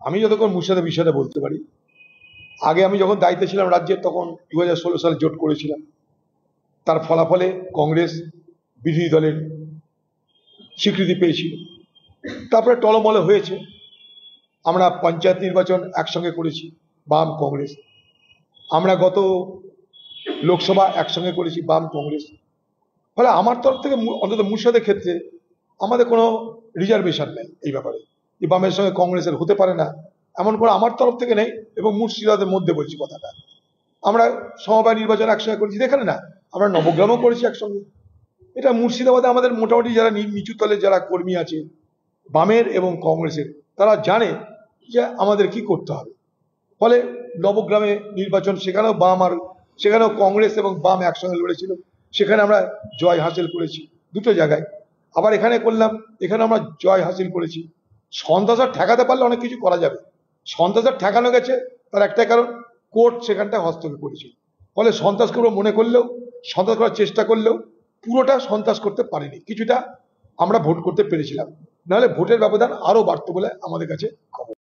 আমি যতক্ষণ মুর্শিদাবাদের বিষয়টা বলতে পারি, আগে আমি যখন দায়িত্বে ছিলাম রাজ্যের, তখন 2016 সালে জোট করেছিলাম। তার ফলাফলে কংগ্রেস বিরোধী দলের স্বীকৃতি পেয়েছিল। তারপরে টলমলে হয়েছে। আমরা পঞ্চায়েত নির্বাচন একসঙ্গে করেছি, বাম কংগ্রেস। আমরা গত লোকসভা একসঙ্গে করেছি, বাম কংগ্রেস। ফলে আমার তরফ থেকে অন্তত মুর্শিদাবাদের ক্ষেত্রে আমাদের কোনো রিজার্ভেশন নেই এই ব্যাপারে, যে বামের সঙ্গে কংগ্রেসের হতে পারে না, এমন করে আমার তরফ থেকে নেই। এবং মুর্শিদাবাদের মধ্যে বলছি কথাটা, আমরা সমবায় নির্বাচন একসঙ্গে করেছি, এখানে না, আমরা নবগ্রামও করেছি একসঙ্গে। এটা মুর্শিদাবাদে আমাদের মোটামুটি যারা নিচু তলের যারা কর্মী আছে বামের এবং কংগ্রেসের, তারা জানে যে আমাদের কি করতে হবে। ফলে নবগ্রামে নির্বাচন, সেখানেও বাম আর সেখানেও কংগ্রেস এবং বাম একসঙ্গে লড়েছিল, সেখানে আমরা জয় হাসিল করেছি দুটো জায়গায়। আবার এখানে করলাম, এখানে আমরা জয় হাসিল করেছি। সন্ত্রাস ঠেকাতে পারলে অনেক কিছু করা যাবে। সন্ত্রাস ঠেকানো গেছে, তার একটাই কারণ, কোর্ট সেখানটায় হস্তক্ষেপ করেছিল। ফলে সন্ত্রাসকে মনে করলেও, সন্ত্রাস করার চেষ্টা করলেও পুরোটা সন্ত্রাস করতে পারিনি, কিছুটা আমরা ভোট করতে পেরেছিলাম। নাহলে ভোটের ব্যবধান আরো বাড়তো বলে আমাদের কাছে খবর।